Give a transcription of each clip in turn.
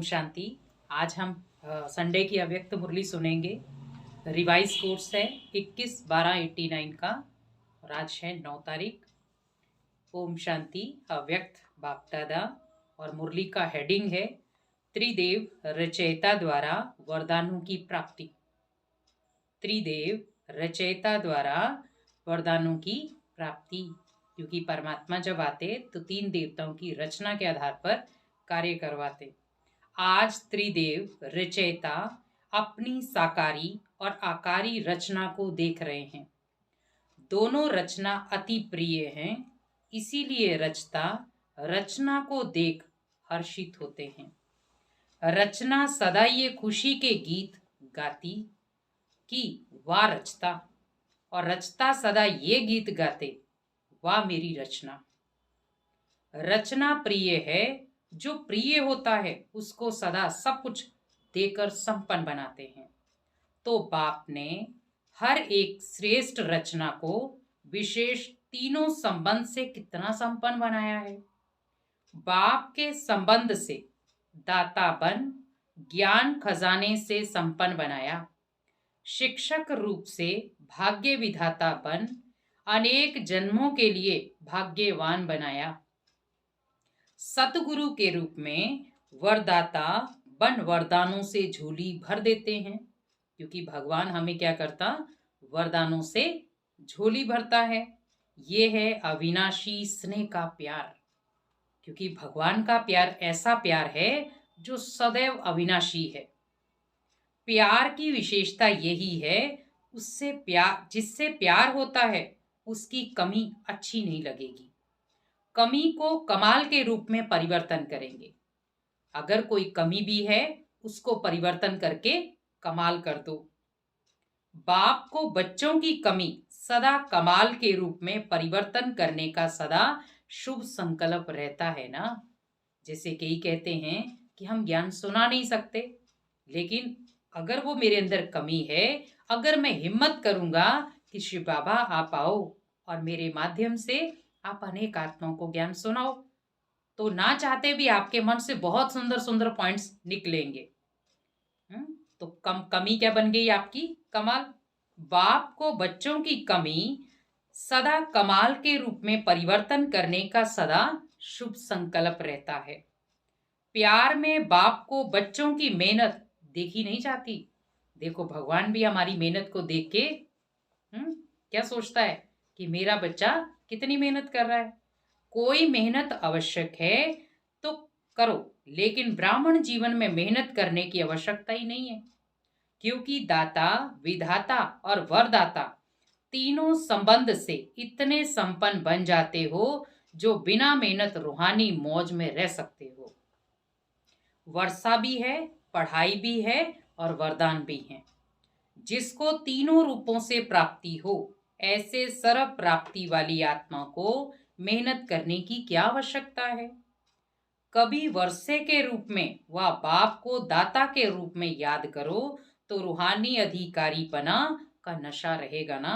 शांति। आज हम संडे की अव्यक्त मुरली सुनेंगे। रिवाइज कोर्स है 21/12/89 का और आज है 9 तारीख। ओम शांति। अव्यक्त बाप दादा और मुरली का हेडिंग है त्रिदेव रचयिता द्वारा वरदानों की प्राप्ति। त्रिदेव रचयिता द्वारा वरदानों की प्राप्ति, क्योंकि परमात्मा जब आते तो 3 देवताओं की रचना के आधार पर कार्य करवाते। आज त्रिदेव रचयिता अपनी साकारी और आकारी रचना को देख रहे हैं। दोनों रचना अति प्रिय हैं, इसीलिए रचता रचना को देख हर्षित होते हैं। रचना सदा ये खुशी के गीत गाती कि वाह रचता, और रचता सदा ये गीत गाते वाह मेरी रचना। रचना प्रिय है, जो प्रिय होता है उसको सदा सब कुछ देकर संपन्न बनाते हैं। तो बाप ने हर एक श्रेष्ठ रचना को विशेष तीनों संबंध से कितना संपन्न बनाया है। बाप के संबंध से दाता बन ज्ञान खजाने से संपन्न बनाया। शिक्षक रूप से भाग्य विधाता बन अनेक जन्मों के लिए भाग्यवान बनाया। सतगुरु के रूप में वरदाता बन वरदानों से झोली भर देते हैं, क्योंकि भगवान हमें क्या करता, वरदानों से झोली भरता है। ये है अविनाशी स्नेह का प्यार, क्योंकि भगवान का प्यार ऐसा प्यार है जो सदैव अविनाशी है। प्यार की विशेषता यही है, उससे प्यार जिससे प्यार होता है उसकी कमी अच्छी नहीं लगेगी। कमी को कमाल के रूप में परिवर्तन करेंगे। अगर कोई कमी भी है उसको परिवर्तन करके कमाल कर दो। बाप को बच्चों की कमी सदा कमाल के रूप में परिवर्तन करने का सदा शुभ संकल्प रहता है ना। जैसे कई कहते हैं कि हम ज्ञान सुना नहीं सकते, लेकिन अगर वो मेरे अंदर कमी है, अगर मैं हिम्मत करूंगा कि शिव बाबा आप आओ और मेरे माध्यम से आप अनेक आत्माओं को ज्ञान सुनाओ, तो ना चाहते भी आपके मन से बहुत सुंदर सुंदर पॉइंट्स निकलेंगे। तो कमी क्या बन गई आपकी, कमाल। बाप को बच्चों की कमी सदा कमाल के रूप में परिवर्तन करने का सदा शुभ संकल्प रहता है। प्यार में बाप को बच्चों की मेहनत देखी नहीं जाती। देखो भगवान भी हमारी मेहनत को देख के क्या सोचता है कि मेरा बच्चा कितनी मेहनत कर रहा है। कोई मेहनत आवश्यक है तो करो, लेकिन ब्राह्मण जीवन में मेहनत करने की आवश्यकता ही नहीं है, क्योंकि दाता विधाता और वरदाता तीनों संबंध से इतने संपन्न बन जाते हो जो बिना मेहनत रूहानी मौज में रह सकते हो। वर्षा भी है, पढ़ाई भी है और वरदान भी है। जिसको तीनों रूपों से प्राप्ति हो, ऐसे सर्व प्राप्ति वाली आत्मा को मेहनत करने की क्या आवश्यकता है। कभी वर्षे के रूप में व बाप को दाता के रूप में याद करो तो रूहानी अधिकारीपना का नशा रहेगा ना।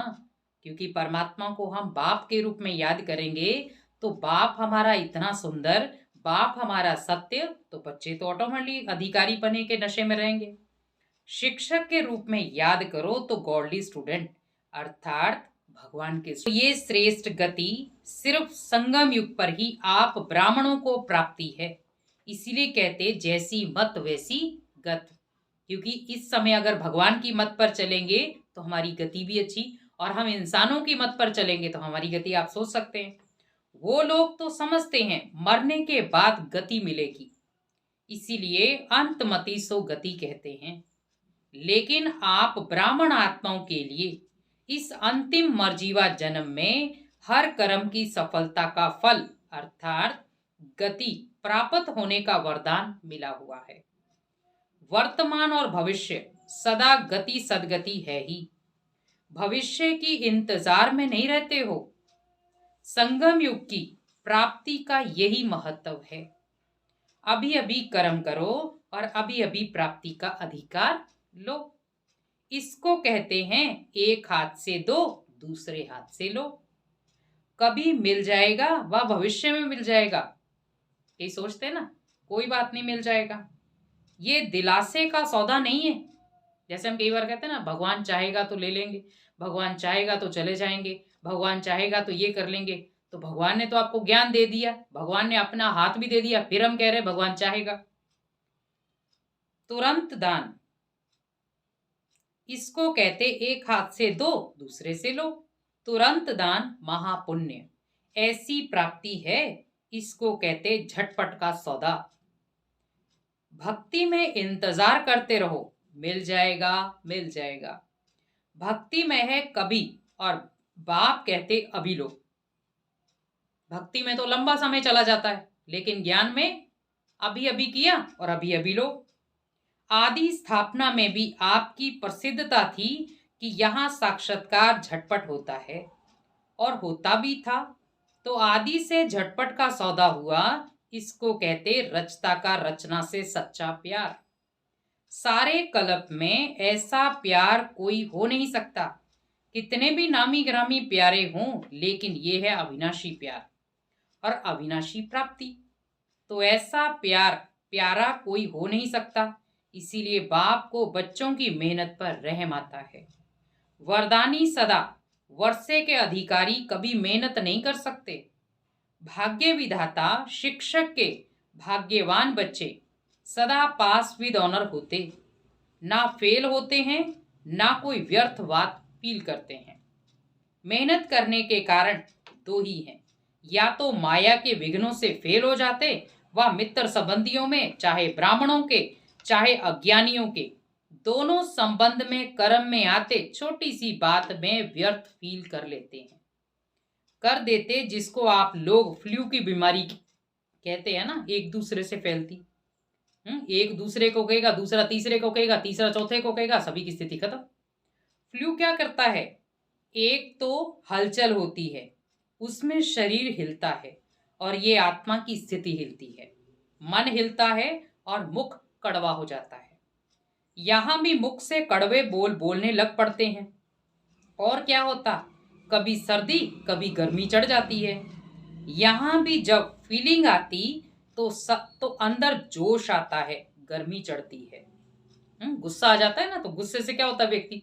क्योंकि परमात्मा को हम बाप के रूप में याद करेंगे तो बाप हमारा इतना सुंदर, बाप हमारा सत्य, तो बच्चे तो ऑटोमेटिकली अधिकारीपने के नशे में रहेंगे। शिक्षक के रूप में याद करो तो गॉडली स्टूडेंट अर्थात भगवान के। तो ये श्रेष्ठ गति सिर्फ संगम युग पर ही आप ब्राह्मणों को प्राप्ति है। इसीलिए कहते जैसी मत वैसी गत, क्योंकि इस समय अगर भगवान की मत पर चलेंगे तो हमारी गति भी अच्छी, और हम इंसानों की मत पर चलेंगे तो हमारी गति आप सोच सकते हैं। वो लोग तो समझते हैं मरने के बाद गति मिलेगी, इसीलिए अंतमति सो गति कहते हैं। लेकिन आप ब्राह्मण आत्माओं के लिए इस अंतिम मर्जीवा जन्म में हर कर्म की सफलता का फल अर्थात गति प्राप्त होने का वरदान मिला हुआ है। वर्तमान और भविष्य सदा गति सदगति है ही। भविष्य की इंतजार में नहीं रहते हो। संगम युग की प्राप्ति का यही महत्व है। अभी अभी कर्म करो और अभी अभी प्राप्ति का अधिकार लो। इसको कहते हैं एक हाथ से दो, दूसरे हाथ से लो। कभी मिल जाएगा व भविष्य में मिल जाएगा, ये सोचते ना, कोई बात नहीं, मिल जाएगा। ये दिलासे का सौदा नहीं है। जैसे हम कई बार कहते हैं ना, भगवान चाहेगा तो ले लेंगे, भगवान चाहेगा तो चले जाएंगे, भगवान चाहेगा तो ये कर लेंगे। तो भगवान ने तो आपको ज्ञान दे दिया, भगवान ने अपना हाथ भी दे दिया, फिर हम कह रहे हैं भगवान चाहेगा। तुरंत दान, इसको कहते एक हाथ से दो, दूसरे से लो। तुरंत दान महापुण्य, ऐसी प्राप्ति है, इसको कहते झटपट का सौदा। भक्ति में इंतजार करते रहो, मिल जाएगा मिल जाएगा। भक्ति में है कभी, और बाप कहते अभी लो। भक्ति में तो लंबा समय चला जाता है, लेकिन ज्ञान में अभी अभी किया और अभी अभी लो। आदि स्थापना में भी आपकी प्रसिद्धता थी कि यहाँ साक्षात्कार झटपट होता है, और होता भी था। तो आदि से झटपट का सौदा हुआ, इसको कहते रचता का रचना से सच्चा प्यार। सारे कल्प में ऐसा प्यार कोई हो नहीं सकता, कितने भी नामी ग्रामी प्यारे हों, लेकिन ये है अविनाशी प्यार और अविनाशी प्राप्ति। तो ऐसा प्यार प्यारा कोई हो नहीं सकता, इसीलिए बाप को बच्चों की मेहनत पर रहम आता है। वरदानी सदा, वर्षे के अधिकारी कभी मेहनत नहीं कर सकते। भाग्य विधाता शिक्षक के भाग्यवान बच्चे सदा पास विद ऑनर होते, ना फेल होते हैं, ना कोई व्यर्थ बात फील करते हैं। मेहनत करने के कारण दो ही हैं, या तो माया के विघ्नों से फेल हो जाते, व मित्र संबंधियों में, चाहे ब्राह्मणों के चाहे अज्ञानियों के, दोनों संबंध में कर्म में आते छोटी सी बात में व्यर्थ फील कर लेते हैं, कर देते, जिसको आप लोग फ्लू की बीमारी कहते हैं ना, एक दूसरे से फैलती। एक दूसरे को कहेगा, दूसरा तीसरे को कहेगा, तीसरा चौथे को कहेगा, सभी की स्थिति खत्म। फ्लू क्या करता है, एक तो हलचल होती है, उसमें शरीर हिलता है, और ये आत्मा की स्थिति हिलती है, मन हिलता है और मुख कड़वा हो जाता है। यहां भी मुख से कड़वे बोल बोलने लग पड़ते हैं, और क्या होता, कभी सर्दी कभी गर्मी चढ़ जाती है। यहां भी जब फीलिंग आती तो अंदर जोश आता है, गर्मी चढ़ती है। गुस्सा आ जाता है ना, तो गुस्से से क्या होता है, व्यक्ति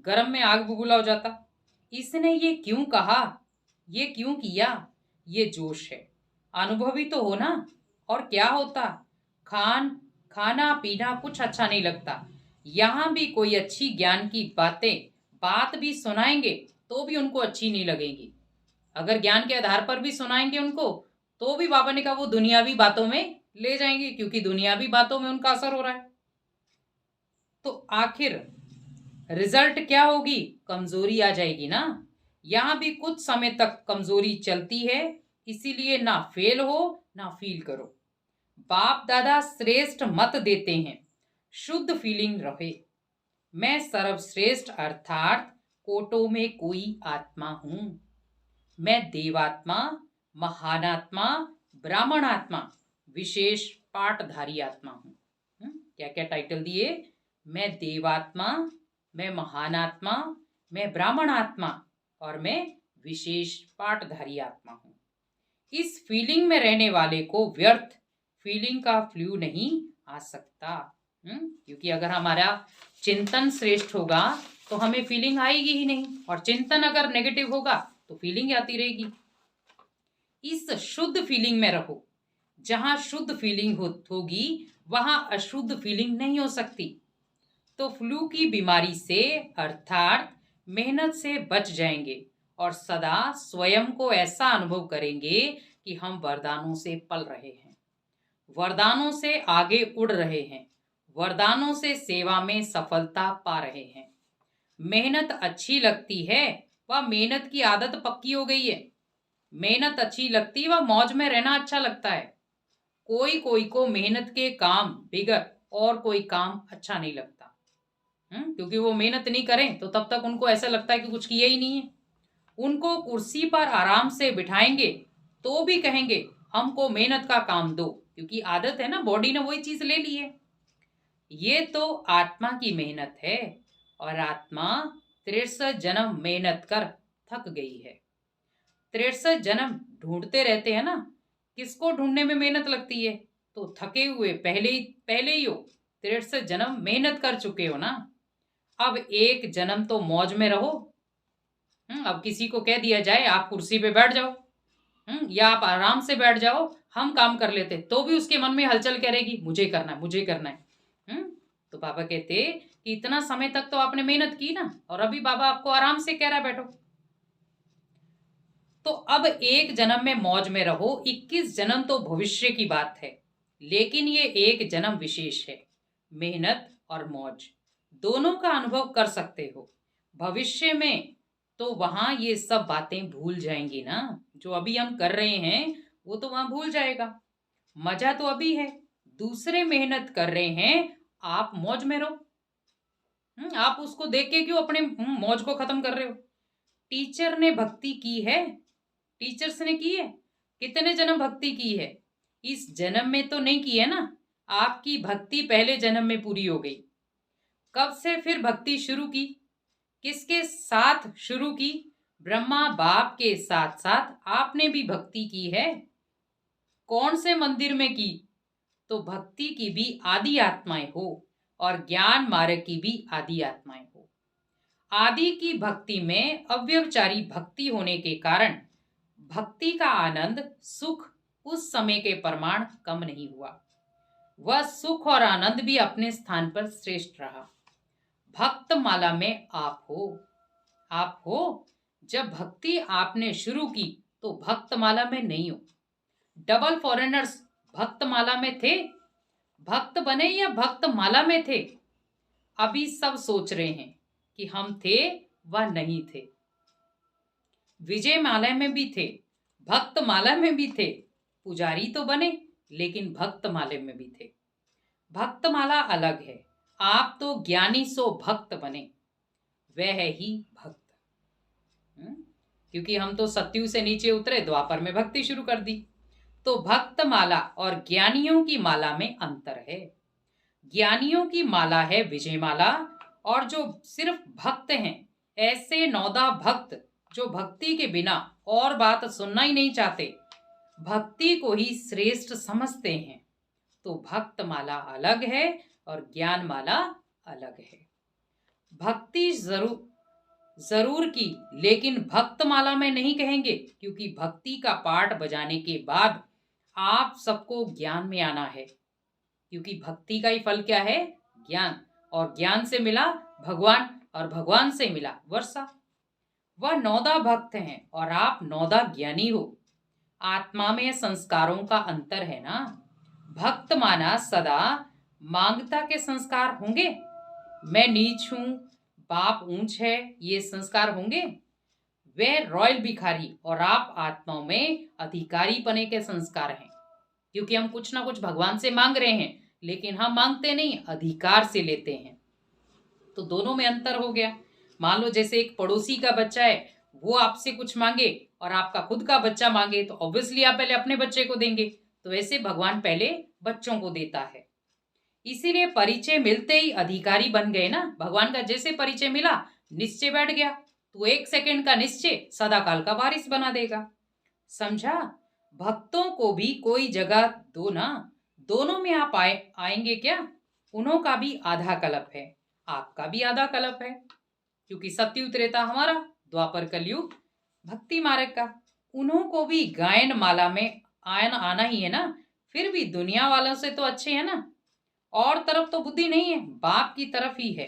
गर्म में आग बबूला हो जाता। इसने ये क्यों कहा, ये क्यों किया, ये जोश है। अनुभवी तो हो ना, और क्या होता, खाना पीना कुछ अच्छा नहीं लगता। यहाँ भी कोई अच्छी ज्ञान की बात भी सुनाएंगे तो भी उनको अच्छी नहीं लगेगी। अगर ज्ञान के आधार पर भी सुनाएंगे उनको, तो भी बाबा ने कहा वो दुनियावी बातों में ले जाएंगे, क्योंकि दुनियावी बातों में उनका असर हो रहा है। तो आखिर रिजल्ट क्या होगी, कमजोरी आ जाएगी ना। यहां भी कुछ समय तक कमजोरी चलती है, इसीलिए ना फेल हो ना फील करो। बाप दादा श्रेष्ठ मत देते हैं, शुद्ध फीलिंग रहे। मैं सर्वश्रेष्ठ अर्थात कोटों में कोई आत्मा हूं। मैं देवात्मा, महानात्मा, ब्राह्मण आत्मा, विशेष पाठधारी आत्मा हूं। क्या क्या टाइटल दिए, मैं देवात्मा, मैं महानात्मा, मैं ब्राह्मण आत्मा, और मैं विशेष पाठधारी आत्मा हूं। इस फीलिंग में रहने वाले को व्यर्थ फीलिंग का फ्लू नहीं आ सकता। क्योंकि अगर हमारा चिंतन श्रेष्ठ होगा तो हमें फीलिंग आएगी ही नहीं, और चिंतन अगर नेगेटिव होगा तो फीलिंग आती रहेगी। इस शुद्ध फीलिंग में रहो। जहां शुद्ध फीलिंग होगी वहां अशुद्ध फीलिंग नहीं हो सकती। तो फ्लू की बीमारी से अर्थात मेहनत से बच जाएंगे, और सदा स्वयं को ऐसा अनुभव करेंगे कि हम वरदानों से पल रहे हैं, वरदानों से आगे उड़ रहे हैं, वरदानों से सेवा में सफलता पा रहे हैं। मेहनत अच्छी लगती है, वह मेहनत की आदत पक्की हो गई है। मेहनत अच्छी लगती है, वह मौज में रहना अच्छा लगता है। कोई कोई को मेहनत के काम बिगड़ और कोई काम अच्छा नहीं लगता। क्योंकि वो मेहनत नहीं करें तो तब तक उनको ऐसा लगता है कि कुछ किया ही नहीं है। उनको कुर्सी पर आराम से बिठाएंगे तो भी कहेंगे हमको मेहनत का काम दो, क्योंकि आदत है ना, बॉडी ने वही चीज ले ली है। ये तो आत्मा की मेहनत है, और आत्मा 63 जन्म मेहनत कर थक गई है। 63 जन्म ढूंढते रहते हैं ना, किसको ढूंढने में मेहनत लगती है, तो थके हुए पहले ही हो, 63 जन्म मेहनत कर चुके हो ना। अब एक जन्म तो मौज में रहो। अब किसी को कह दिया जाए आप कुर्सी पे बैठ जाओ, या आप आराम से बैठ जाओ, हम काम कर लेते, तो भी उसके मन में हलचल करेगी, मुझे करना है, मुझे करना है। तो बाबा कहते कि इतना समय तक तो आपने मेहनत की ना, और अभी बाबा आपको आराम से कह रहा है बैठो। तो अब एक जन्म में मौज में रहो, 21 जन्म तो भविष्य की बात है, लेकिन ये एक जन्म विशेष है। मेहनत और मौज दोनों का अनुभव कर सकते हो। भविष्य में तो वहां ये सब बातें भूल जाएंगी ना, जो अभी हम कर रहे हैं वो तो वहां भूल जाएगा। मजा तो अभी है, दूसरे मेहनत कर रहे हैं, आप मौज में रहो। आप उसको देख के क्यों अपने मौज को खत्म कर रहे हो? टीचर ने भक्ति की है, टीचर्स ने की है, कितने जन्म भक्ति की है, इस जन्म में तो नहीं की है ना। आपकी भक्ति पहले जन्म में पूरी हो गई। कब से फिर भक्ति शुरू की, किसके साथ शुरू की? ब्रह्मा बाप के साथ साथ आपने भी भक्ति की है। कौन से मंदिर में की? तो भक्ति की भी आदि आत्माएं हो और ज्ञान मार्ग की भी आदि आत्माएं हो। आदि की भक्ति में अव्यवचारी भक्ति होने के कारण भक्ति का आनंद सुख उस समय के प्रमाण कम नहीं हुआ। वह सुख और आनंद भी अपने स्थान पर श्रेष्ठ रहा। भक्त माला में आप हो। जब भक्ति आपने शुरू की तो भक्त माला में नहीं हो। डबल फॉरेनर्स भक्त माला में थे, भक्त बने या भक्त माला में थे? अभी सब सोच रहे हैं कि हम थे व नहीं थे। विजय माला में भी थे, भक्त माला में भी थे, पुजारी तो बने लेकिन भक्त माला में भी थे। भक्त माला अलग है, आप तो ज्ञानी सो भक्त बने, वह है ही भक्त। क्योंकि हम तो सत्यु से नीचे उतरे, द्वापर में भक्ति शुरू कर दी। तो भक्त माला और ज्ञानियों की माला में अंतर है। ज्ञानियों की माला है विजय माला, और जो सिर्फ भक्त हैं, ऐसे नौदा भक्त जो भक्ति के बिना और बात सुनना ही नहीं चाहते, भक्ति को ही श्रेष्ठ समझते हैं। तो भक्त माला अलग है और ज्ञान माला अलग है। भक्ति जरूर की, लेकिन भक्त माला में नहीं कहेंगे, क्योंकि भक्ति का पाठ बजाने के बाद आप सबको ज्ञान में आना है। क्योंकि भक्ति का ही फल क्या है? ज्ञान, और ज्ञान से मिला भगवान, और भगवान से मिला वर्षा। वह नौदा भक्त हैं और आप नौदा ज्ञानी हो। आत्मा में संस्कारों का अंतर है ना। भक्त माना सदा मांगता के संस्कार होंगे, मैं नीच हूं, बाप ऊंच है, ये संस्कार होंगे। वे रॉयल भिखारी और आप आत्माओं में अधिकारी पने के संस्कार हैं। क्योंकि हम कुछ ना कुछ भगवान से मांग रहे हैं, लेकिन हम मांगते नहीं, अधिकार से लेते हैं। तो दोनों में अंतर हो गया। मान लो जैसे एक पड़ोसी का बच्चा है, वो आपसे कुछ मांगे और आपका खुद का बच्चा मांगे, तो ऑब्वियसली आप पहले अपने बच्चे को देंगे। तो ऐसे भगवान पहले बच्चों को देता है। इसीलिए परिचय मिलते ही अधिकारी बन गए ना। भगवान का जैसे परिचय मिला, निश्चय बैठ गया, तो 1 सेकंड का निश्चय सदा काल का वारिस बना देगा। समझा? भक्तों को भी कोई जगह दो ना, दोनों में आप आएंगे क्या? उन्हों का भी आधा कल्प है, आपका भी आधा कल्प है। क्योंकि सत्ययुग त्रेता हमारा, द्वापर कलयुग भक्ति मार्ग का। उन्हों को भी गायन माला में आना ही है ना। फिर भी दुनिया वालों से तो अच्छे है ना। और तरफ तो बुद्धि नहीं है, बाप की तरफ ही है।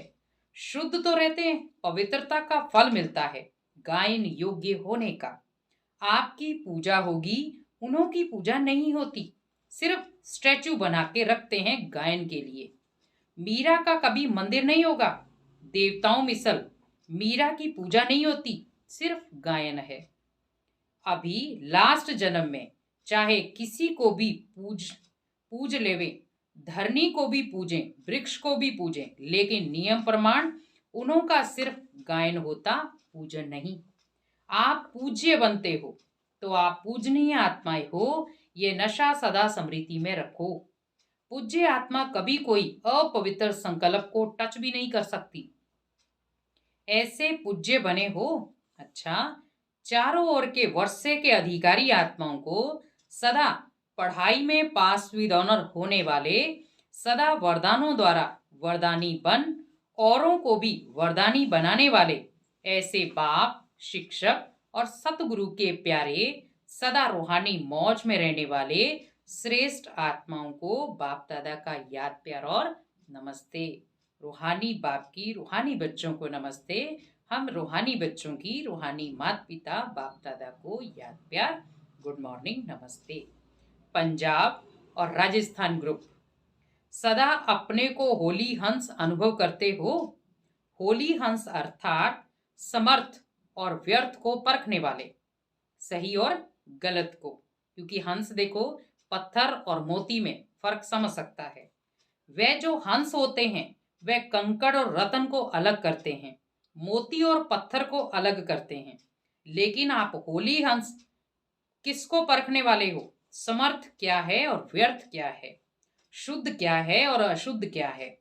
शुद्ध तो रहते हैं, पवित्रता का फल मिलता है गायन योग्य होने का। आपकी पूजा होगी, उन्हों की पूजा नहीं होती। सिर्फ स्टैचू बना के रखते हैं गायन के लिए। मीरा का कभी मंदिर नहीं होगा, देवताओं मिसल मीरा की पूजा नहीं होती, सिर्फ गायन है। अभी लास्ट जन्म में चाहे किसी को भी पूज लेवे, धरनी को भी पूजें, वृक्ष को भी पूजें, लेकिन नियम प्रमाण उन्हों का सिर्फ गायन होता, पूजन नहीं। आप पूज्य बनते हो तो आप पूजनीय आत्माएं हो, ये नशा सदा स्मृति में रखो। पूज्य आत्मा कभी कोई अपवित्र संकल्प को टच भी नहीं कर सकती। ऐसे पूज्य बने हो। अच्छा, चारों ओर के वर्षे के अधिकारी आत्माओं को सदा पढ़ाई में पास विद ऑनर होने वाले, सदा वरदानों द्वारा वरदानी बन औरों को भी वरदानी बनाने वाले ऐसे बाप, शिक्षक और सतगुरु के प्यारे, सदा रूहानी मौज में रहने वाले श्रेष्ठ आत्माओं को बाप दादा का याद प्यार और नमस्ते। रूहानी बाप की रूहानी बच्चों को नमस्ते। हम रूहानी बच्चों की रूहानी माता पिता बाप दादा को याद प्यार गुड मॉर्निंग नमस्ते। पंजाब और राजस्थान ग्रुप, सदा अपने को होली हंस अनुभव करते हो। होली हंस अर्थात समर्थ और व्यर्थ को परखने वाले, सही और गलत को, क्योंकि हंस देखो पत्थर और मोती में फर्क समझ सकता है। वे जो हंस होते हैं वे कंकड़ और रत्न को अलग करते हैं, मोती और पत्थर को अलग करते हैं। लेकिन आप होली हंस किसको परखने वाले हो? समर्थ क्या है और व्यर्थ क्या है, शुद्ध क्या है और अशुद्ध क्या है।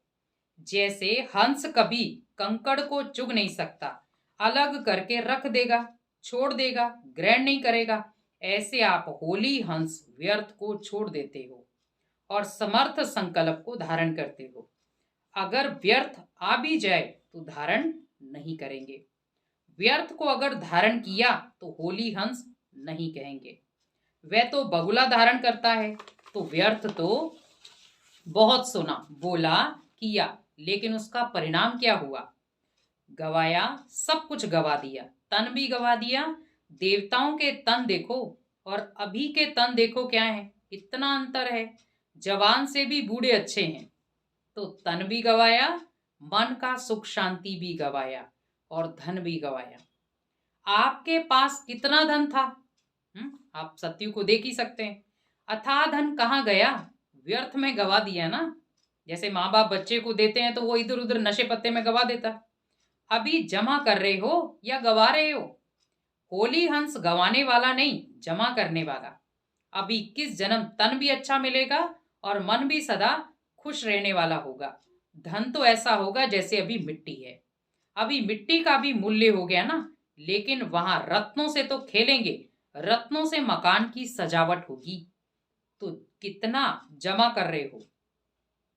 जैसे हंस कभी कंकड़ को चुग नहीं सकता, अलग करके रख देगा, छोड़ देगा, ग्रहण नहीं करेगा, ऐसे आप होली हंस व्यर्थ को छोड़ देते हो और समर्थ संकल्प को धारण करते हो। अगर व्यर्थ आ भी जाए तो धारण नहीं करेंगे। व्यर्थ को अगर धारण किया तो होली हंस नहीं कहेंगे। वह तो बगुला धारण करता है तो व्यर्थ तो बहुत सुना, बोला, किया, लेकिन उसका परिणाम क्या हुआ? गवाया, सब कुछ गवा दिया, तन भी गवा दिया। देवताओं के तन देखो और अभी के तन देखो क्या है, इतना अंतर है। जवान से भी बूढ़े अच्छे हैं। तो तन भी गवाया, मन का सुख शांति भी गवाया और धन भी गवाया। आपके पास कितना धन था? आप सत्यु को देख ही सकते हैं। अथाह धन कहाँ गया? व्यर्थ में गवा दिया ना। जैसे माँ बाप बच्चे को देते हैं तो वो इधर उधर नशे पत्ते में गवा देता। अभी जमा कर रहे हो या गवा रहे हो? होली हंस गवाने वाला नहीं, जमा करने वाला। अभी 21 जन्म तन भी अच्छा मिलेगा और मन भी सदा खुश रहने वाला होगा। धन तो ऐसा होगा जैसे अभी मिट्टी है। अभी मिट्टी का भी मूल्य हो गया ना, लेकिन वहां रत्नों से तो खेलेंगे, रत्नों से मकान की सजावट होगी। तो कितना जमा कर रहे हो?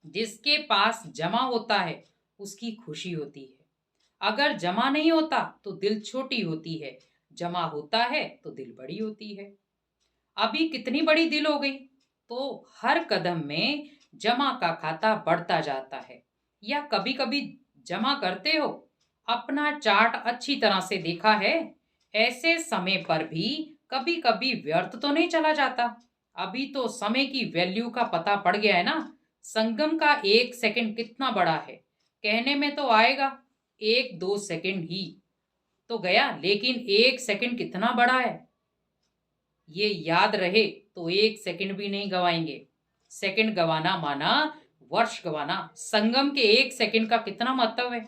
जिसके पास जमा होता है उसकी खुशी होती है। अगर जमा नहीं होता तो दिल छोटी होती है, जमा होता है तो दिल बड़ी होती है। अभी कितनी बड़ी दिल हो गई? तो हर कदम में जमा का खाता बढ़ता जाता है। या कभी कभी जमा करते हो? अपना चार्ट अच्छी तरह से देखा है? ऐसे समय पर भी कभी कभी व्यर्थ तो नहीं चला जाता। अभी तो समय की वैल्यू का पता पड़ गया है ना। संगम का 1 सेकंड कितना बड़ा है, कहने में तो आएगा 1-2 सेकंड ही तो गया, लेकिन 1 सेकंड कितना बड़ा है ये याद रहे तो 1 सेकंड भी नहीं गवाएंगे। सेकंड गवाना माना वर्ष गवाना। संगम के 1 सेकंड का कितना महत्व है।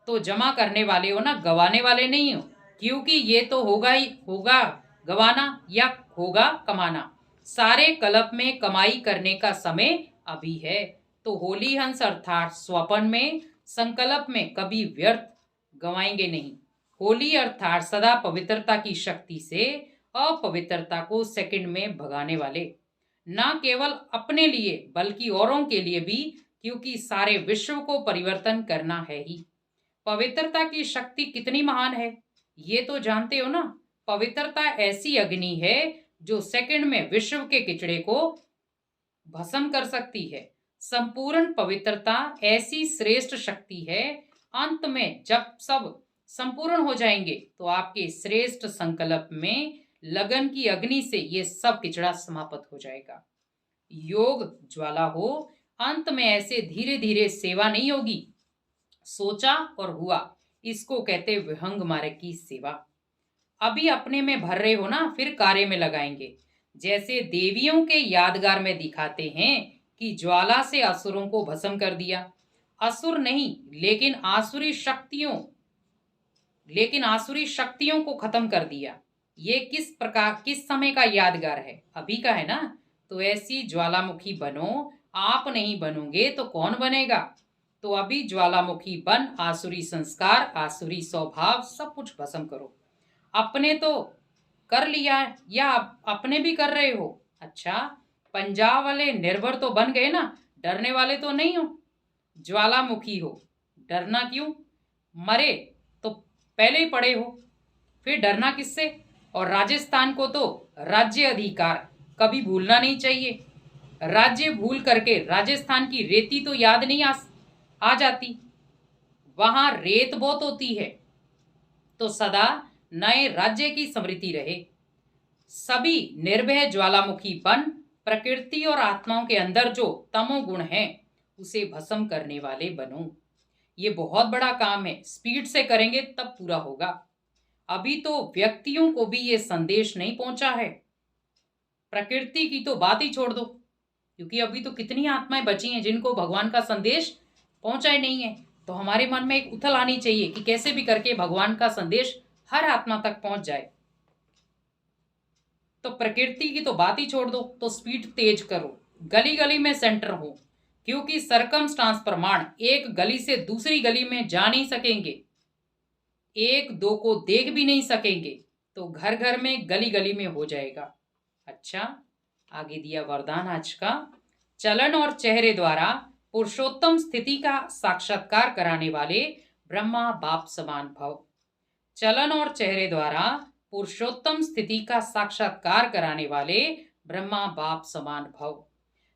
तो जमा करने वाले हो ना, गवाने वाले नहीं हो, क्योंकि ये तो होगा ही होगा गवाना या होगा कमाना। सारे कल्प में कमाई करने का समय अभी है। तो होली हंस अर्थात स्वपन में, संकल्प में कभी व्यर्थ गवाएंगे नहीं। होली अर्थात सदा पवित्रता की शक्ति से अपवित्रता को सेकंड में भगाने वाले, ना केवल अपने लिए बल्कि औरों के लिए भी, क्योंकि सारे विश्व को परिवर्तन करना है ही। पवित्रता की शक्ति कितनी महान है ये तो जानते हो ना। पवित्रता ऐसी अग्नि है जो सेकंड में विश्व के किचड़े को भस्म कर सकती है। संपूर्ण पवित्रता ऐसी श्रेष्ठ शक्ति है, अंत में जब सब संपूर्ण हो जाएंगे तो आपके श्रेष्ठ संकल्प में लगन की अग्नि से ये सब किचड़ा समाप्त हो जाएगा। योग ज्वाला हो, अंत में ऐसे धीरे धीरे सेवा नहीं होगी। सोचा और हुआ, इसको कहते विहंग मार्ग की सेवा। अभी अपने में भर रहे हो ना, फिर कार्य में लगाएंगे। जैसे देवियों के यादगार में दिखाते हैं कि ज्वाला से असुरों को भस्म कर दिया। असुर नहीं, लेकिन आसुरी शक्तियों को खत्म कर दिया। ये किस प्रकार, किस समय का यादगार है? अभी का है ना। तो ऐसी ज्वालामुखी बनो। आप नहीं बनोगे तो कौन बनेगा? तो अभी ज्वालामुखी बन, आसुरी संस्कार, आसुरी स्वभाव सब कुछ भस्म करो। अपने तो कर लिया या अपने भी कर रहे हो? अच्छा, पंजाब वाले निर्भर तो बन गए ना, डरने वाले तो नहीं हो। ज्वालामुखी हो, डरना क्यों? मरे तो पहले ही पड़े हो, फिर डरना किससे? और राजस्थान को तो राज्य अधिकार कभी भूलना नहीं चाहिए। राज्य भूल करके राजस्थान की रेती तो याद नहीं आ जाती। वहां रेत बहुत होती है, तो सदा नए राज्य की स्मृति रहे। सभी निर्भय ज्वालामुखी बन प्रकृति और आत्माओं के अंदर जो तमोगुण है उसे भस्म करने वाले बनो। ये बहुत बड़ा काम है, स्पीड से करेंगे तब पूरा होगा। अभी तो व्यक्तियों को भी ये संदेश नहीं पहुंचा है। प्रकृति की तो बात ही छोड़ दो, क्योंकि अभी तो कितनी आत्माएं बची हैं जिनको भगवान का संदेश पहुंचा ही नहीं है। तो हमारे मन में एक उथल आनी चाहिए कि कैसे भी करके भगवान का संदेश हर आत्मा तक पहुंच जाए। तो प्रकृति की तो बात ही छोड़ दो, तो स्पीड तेज करो, गली गली में सेंटर हो, क्योंकि सरकमस्टांस प्रमाण एक गली से दूसरी गली में जा नहीं सकेंगे, एक दो को देख भी नहीं सकेंगे, तो घर घर में गली गली में हो जाएगा। अच्छा, आगे दिया वरदान आज का, चलन और चेहरे द्वारा पुरुषोत्तम स्थिति का साक्षात्कार कराने वाले ब्रह्मा बाप समान भव। चलन और चेहरे द्वारा पुरुषोत्तम स्थिति का साक्षात्कार कराने वाले ब्रह्मा बाप समान भव।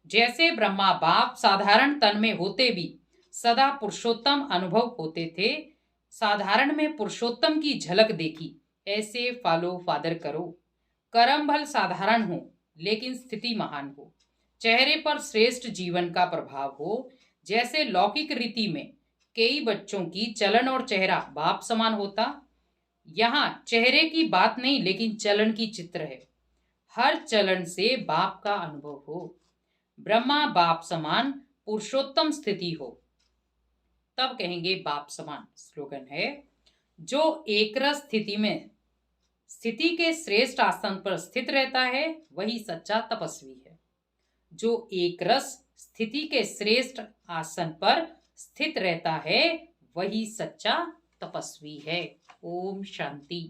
जैसे ब्रह्मा बाप साधारण तन में होते भी सदा पुरुषोत्तम अनुभव होते थे, साधारण में पुरुषोत्तम की झलक देखी, ऐसे फॉलो फादर करो। कर्म भल साधारण हो लेकिन स्थिति महान हो, चेहरे पर श्रेष्ठ जीवन का प्रभाव हो। जैसे लौकिक रीति में कई बच्चों की चलन और चेहरा बाप समान होता, यहाँ चेहरे की बात नहीं लेकिन चलन की चित्र है। हर चलन से बाप का अनुभव हो, ब्रह्मा बाप समान पुरुषोत्तम स्थिति हो, तब कहेंगे बाप समान। स्लोगन है, जो एकरस स्थिति में स्थिति के श्रेष्ठ आसन पर स्थित रहता है वही सच्चा तपस्वी है। जो एकरस स्थिति के श्रेष्ठ आसन पर स्थित रहता है वही सच्चा तपस्वी है। ओम शांति।